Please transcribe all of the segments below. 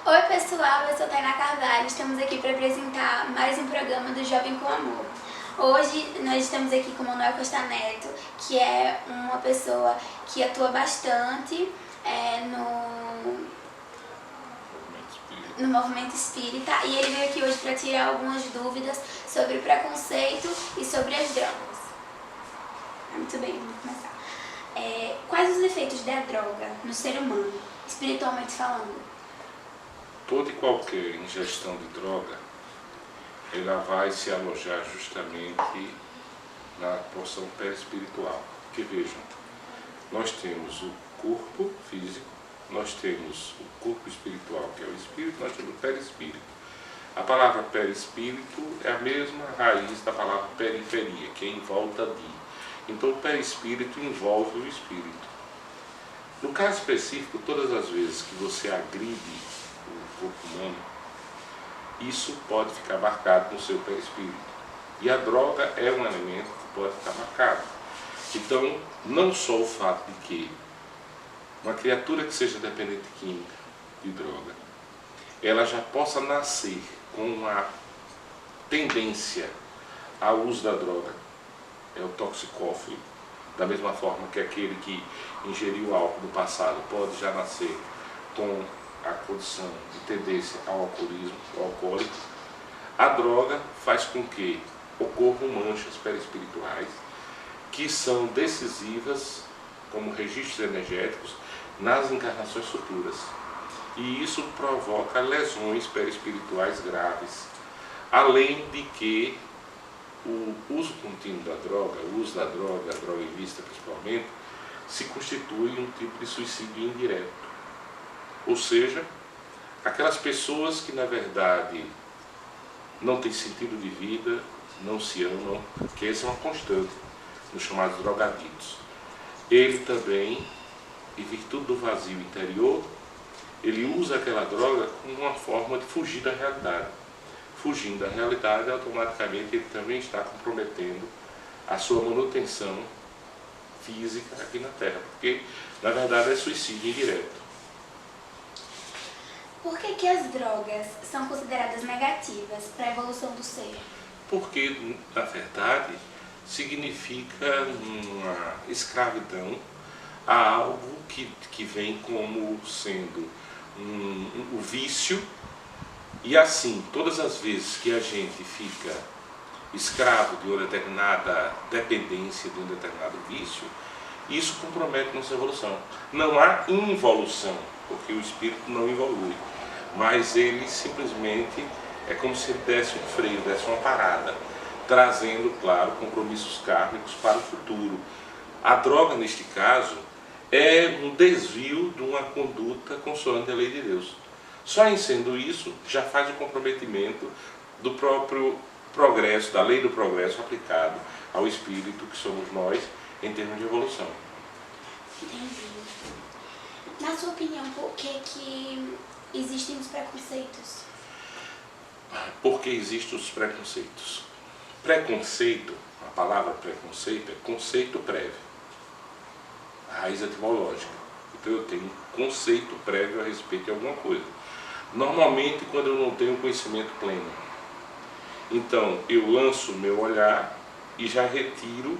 Oi pessoal, eu sou Tainá Carvalho, estamos aqui para apresentar mais um programa do Jovem com Amor. Hoje nós estamos aqui com Manuel Costa Neto, que é uma pessoa que atua bastante no movimento espírita, e ele veio aqui hoje para tirar algumas dúvidas sobre o preconceito e sobre as drogas. Muito bem, vamos começar. Quais os efeitos da droga no ser humano, espiritualmente falando? Toda e qualquer ingestão de droga, ela vai se alojar justamente na porção perispiritual. Porque vejam, nós temos o corpo físico, nós temos o corpo espiritual, que é o espírito, nós temos o perispírito. A palavra perispírito é a mesma raiz da palavra periferia, que é em volta de. Então o perispírito envolve o espírito. No caso específico, todas as vezes que você agride o corpo humano, isso pode ficar marcado no seu perispírito. E a droga é um elemento que pode ficar marcado. Então, não só o fato de que uma criatura que seja dependente química de droga, ela já possa nascer com uma tendência ao uso da droga, é o toxicófilo, da mesma forma que aquele que ingeriu álcool no passado pode já nascer com a condição de tendência ao alcoolismo, ao alcoólico. A droga faz com que ocorram manchas perispirituais que são decisivas como registros energéticos nas encarnações futuras. E isso provoca lesões perispirituais graves. Além de que o uso contínuo da droga, o uso da droga, a droga ilícita principalmente, se constitui um tipo de suicídio indireto. Ou seja, aquelas pessoas que na verdade não têm sentido de vida, não se amam, que essa é uma constante nos chamados drogaditos. Ele também, em virtude do vazio interior, ele usa aquela droga como uma forma de fugir da realidade. Fugindo da realidade, automaticamente ele também está comprometendo a sua manutenção física aqui na Terra, porque na verdade é suicídio indireto. Por que as drogas são consideradas negativas para a evolução do ser? Porque, na verdade, significa uma escravidão a algo que vem como sendo o vício, e assim, todas as vezes que a gente fica escravo de uma determinada dependência, de um determinado vício, isso compromete nossa evolução. Não há involução, porque o espírito não evolui, mas ele simplesmente é como se ele desse um freio, desse uma parada, trazendo, claro, compromissos kármicos para o futuro. A droga, neste caso, é um desvio de uma conduta consoante a lei de Deus. Só em sendo isso, já faz o comprometimento do próprio progresso, da lei do progresso aplicado ao espírito que somos nós, em termos de evolução. Entendi. Na sua opinião, por que existem os preconceitos? Por que existem os preconceitos? Preconceito, a palavra preconceito é conceito prévio, a raiz etimológica. Então eu tenho um conceito prévio a respeito de alguma coisa. Normalmente quando eu não tenho conhecimento pleno. Então eu lanço o meu olhar e já retiro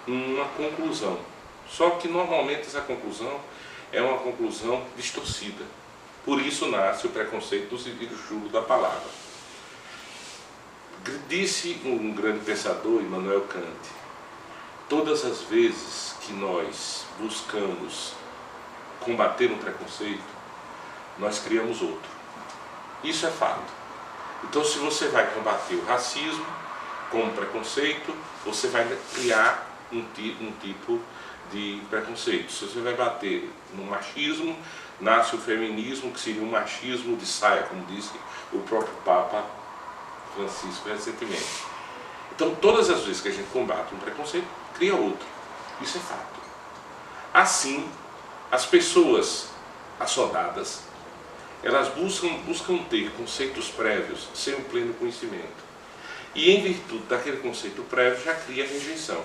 uma conclusão. Só que normalmente essa conclusão é uma conclusão distorcida. Por isso nasce o preconceito no sentido chulo da palavra. Disse um grande pensador, Immanuel Kant, todas as vezes que nós buscamos combater um preconceito, nós criamos outro. Isso é fato. Então, se você vai combater o racismo com um preconceito, você vai criar um tipo de preconceito. Se você vai bater no machismo, nasce o feminismo, que seria um machismo de saia, como disse o próprio Papa Francisco recentemente. Então, todas as vezes que a gente combate um preconceito, cria outro. Isso é fato. Assim, as pessoas assodadas, elas buscam ter conceitos prévios sem o pleno conhecimento. E em virtude daquele conceito prévio, já cria rejeição.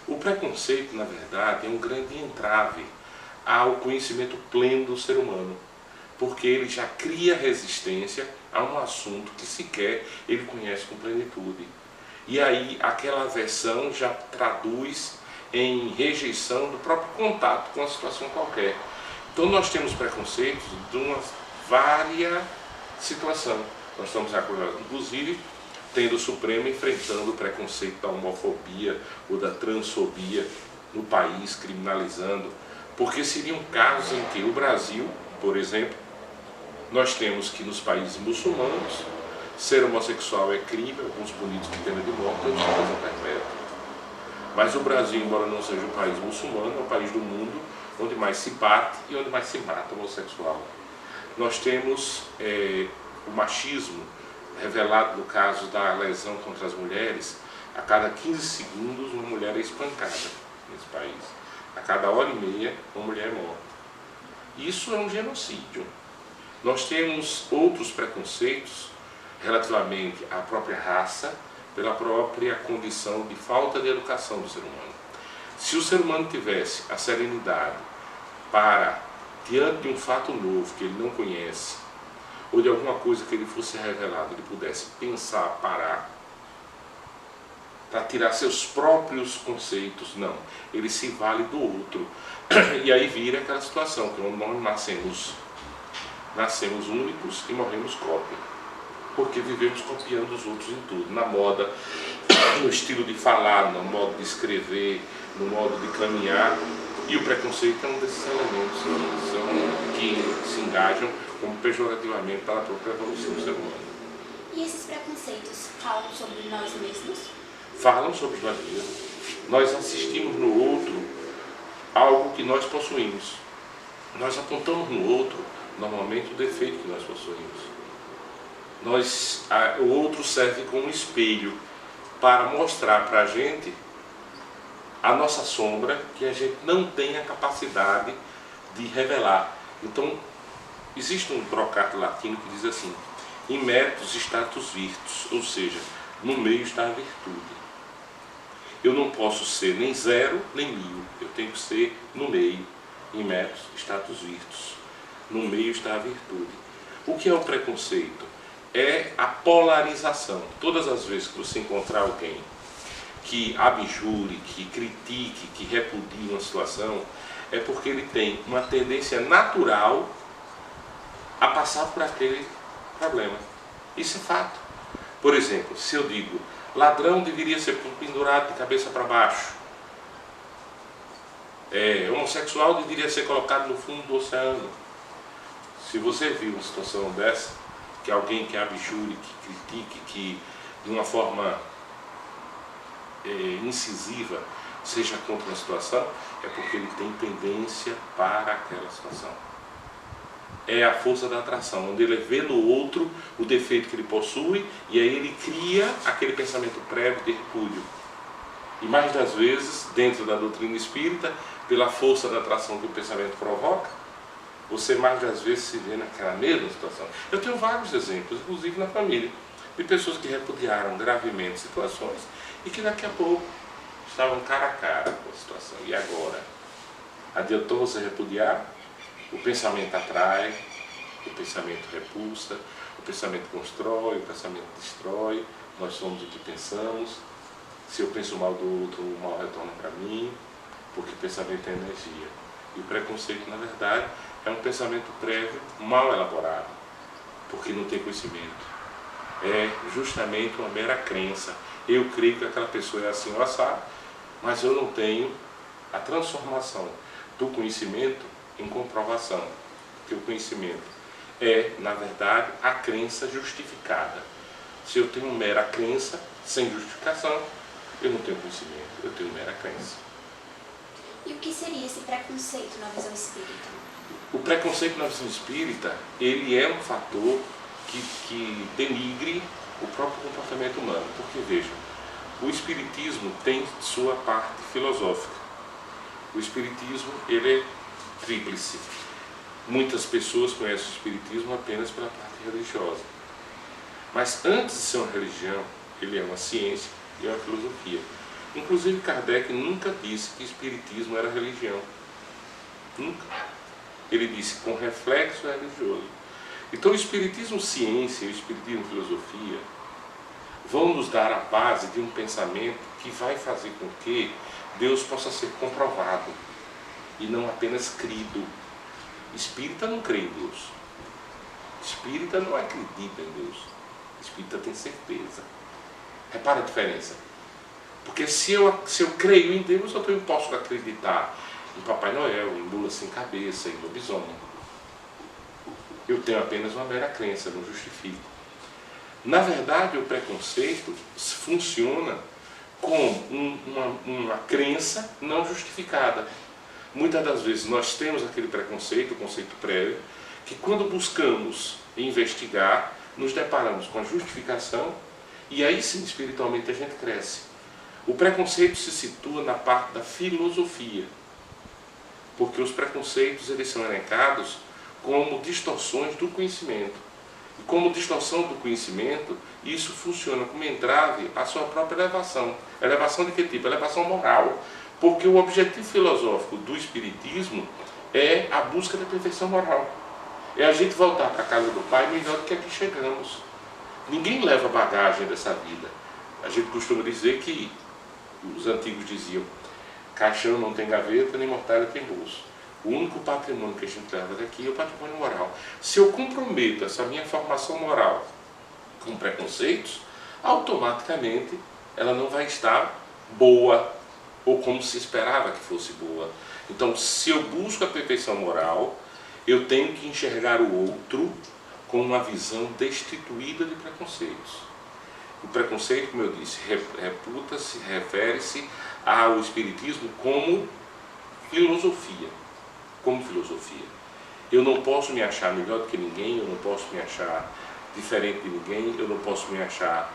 O preconceito, na verdade, é um grande entrave ao conhecimento pleno do ser humano. porque ele já cria resistência a um assunto que sequer ele conhece com plenitude. E aí aquela aversão já traduz em rejeição do próprio contato com a situação qualquer. Então nós temos preconceitos de uma vária situação. Nós estamos acordados, inclusive, tendo o Supremo enfrentando o preconceito da homofobia ou da transfobia no país, criminalizando, porque seriam casos em que o Brasil, por exemplo, nós temos que nos países muçulmanos, ser homossexual é crime, alguns punidos com pena de morte, outros com prisão perpétua. Mas o Brasil, embora não seja um país muçulmano, é um país do mundo onde mais se bate e onde mais se mata o homossexual. Nós temos o machismo revelado no caso da lesão contra as mulheres. A cada 15 segundos uma mulher é espancada nesse país. A cada hora e meia uma mulher é morta. Isso é um genocídio. Nós temos outros preconceitos relativamente à própria raça, pela própria condição de falta de educação do ser humano. Se o ser humano tivesse a serenidade para, diante de um fato novo que ele não conhece, ou de alguma coisa que ele fosse revelado, ele pudesse pensar, parar, para tirar seus próprios conceitos, não. Ele se vale do outro. E aí vira aquela situação que nós nascemos únicos e morremos cópia. Porque vivemos copiando os outros em tudo, na moda, no estilo de falar, no modo de escrever, no modo de caminhar. E o preconceito é um desses elementos que se engajam como pejorativamente para a própria evolução do ser humano. E esses preconceitos falam sobre nós mesmos? Falam sobre nós mesmos. Nós assistimos no outro algo que nós possuímos. Nós apontamos no outro, normalmente, o defeito que nós possuímos. O outro serve como espelho para mostrar para a gente a nossa sombra, que a gente não tem a capacidade de revelar. Então, existe um trocado latino que diz assim: in meritus status virtus, ou seja, no meio está a virtude. Eu não posso ser nem 0 nem 1000, eu tenho que ser no meio. In meritus status virtus, no meio está a virtude. O que é o preconceito? É a polarização. Todas as vezes que você encontrar alguém que abjure, que critique, que repudie uma situação, é porque ele tem uma tendência natural a passar por aquele problema. Isso é fato. Por exemplo, se eu digo, ladrão deveria ser pendurado de cabeça para baixo, homossexual deveria ser colocado no fundo do oceano. Se você viu uma situação dessa, que alguém que abjure, que critique, que de uma forma incisiva seja contra uma situação, é porque ele tem tendência para aquela situação. É a força da atração, onde ele vê no outro o defeito que ele possui e aí ele cria aquele pensamento prévio de repúdio. E mais das vezes, dentro da doutrina espírita, pela força da atração que o pensamento provoca, você mais das vezes se vê naquela mesma situação. Eu tenho vários exemplos, inclusive na família, de pessoas que repudiaram gravemente situações e que daqui a pouco estavam cara a cara com a situação. E agora? Adiantou você repudiar? O pensamento atrai, o pensamento repulsa, o pensamento constrói, o pensamento destrói. Nós somos o que pensamos. Se eu penso mal do outro, o mal retorna para mim, porque o pensamento é energia. E o preconceito, na verdade, é um pensamento prévio mal elaborado, porque não tem conhecimento. É justamente uma mera crença. Eu creio que aquela pessoa é assim ou assado, mas eu não tenho a transformação do conhecimento em comprovação. Porque o conhecimento é, na verdade, a crença justificada. Se eu tenho mera crença, sem justificação, eu não tenho conhecimento, eu tenho mera crença. E o que seria esse preconceito na visão espírita? O preconceito na visão espírita, ele é um fator que denigre o próprio comportamento humano. Porque, veja, o espiritismo tem sua parte filosófica. O espiritismo, ele é tríplice. Muitas pessoas conhecem o espiritismo apenas pela parte religiosa. Mas antes de ser uma religião, ele é uma ciência e uma filosofia. Inclusive Kardec nunca disse que o espiritismo era religião. Nunca. Ele disse, com reflexo religioso. Então o Espiritismo ciência e o Espiritismo filosofia vão nos dar a base de um pensamento que vai fazer com que Deus possa ser comprovado e não apenas crido. Espírita não crê em Deus. Espírita não acredita em Deus. Espírita tem certeza. Repara a diferença. Porque se eu creio em Deus, eu também posso acreditar em Papai Noel, em mula sem cabeça, em lobisomem. Eu tenho apenas uma mera crença, não justifico. Na verdade, o preconceito funciona como uma crença não justificada. Muitas das vezes nós temos aquele preconceito, o conceito prévio, que quando buscamos investigar, nos deparamos com a justificação e aí sim, espiritualmente, a gente cresce. O preconceito se situa na parte da filosofia, porque os preconceitos eles são elencados como distorções do conhecimento. E como distorção do conhecimento, isso funciona como entrave à sua própria elevação. Elevação de que tipo? Elevação moral. Porque o objetivo filosófico do Espiritismo é a busca da perfeição moral. É a gente voltar para a casa do Pai melhor do que aqui chegamos. Ninguém leva bagagem dessa vida. A gente costuma dizer que os antigos diziam, caixão não tem gaveta, nem mortalha tem bolso. O único patrimônio que a gente leva daqui é o patrimônio moral. Se eu comprometo essa minha formação moral com preconceitos, automaticamente ela não vai estar boa, ou como se esperava que fosse boa. Então, se eu busco a perfeição moral, eu tenho que enxergar o outro com uma visão destituída de preconceitos. O preconceito, como eu disse, reputa-se, refere-se ao Espiritismo como filosofia. Como filosofia. Eu não posso me achar melhor do que ninguém, eu não posso me achar diferente de ninguém, eu não posso me achar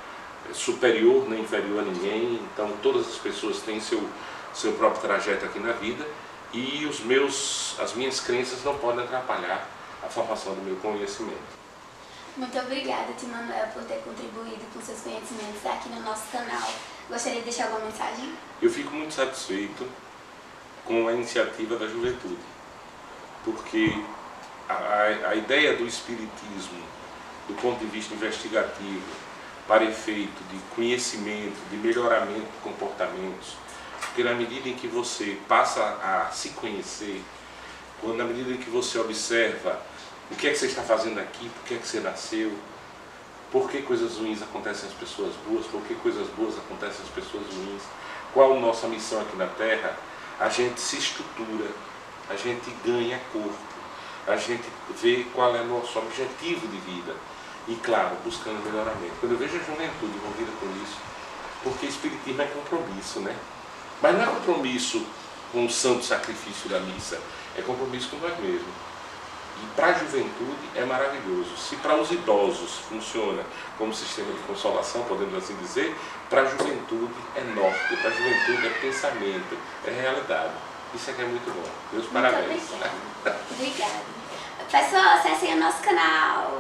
superior nem inferior a ninguém. Então todas as pessoas têm seu próprio trajeto aqui na vida e as minhas crenças não podem atrapalhar a formação do meu conhecimento. Muito obrigada, Tio Manuel, por ter contribuído com seus conhecimentos aqui no nosso canal. Gostaria de deixar alguma mensagem? Eu fico muito satisfeito com a iniciativa da juventude, porque a ideia do Espiritismo, do ponto de vista investigativo, para efeito de conhecimento, de melhoramento de comportamentos, porque na medida em que você passa a se conhecer, na medida em que você observa o que é que você está fazendo aqui, por que é que você nasceu, por que coisas ruins acontecem às pessoas boas, por que coisas boas acontecem às pessoas ruins, qual a nossa missão aqui na Terra, a gente se estrutura, a gente ganha corpo, a gente vê qual é o nosso objetivo de vida e, claro, buscando melhoramento. Quando eu vejo a juventude envolvida com isso, porque Espiritismo é compromisso, né? Mas não é compromisso com o santo sacrifício da missa, é compromisso com nós mesmos. E para a juventude é maravilhoso. Se para os idosos funciona como sistema de consolação, podemos assim dizer, para a juventude é norte, para a juventude é pensamento, é realidade. Isso aqui é muito bom. Meus parabéns. Obrigada. Pessoal, acessem o nosso canal.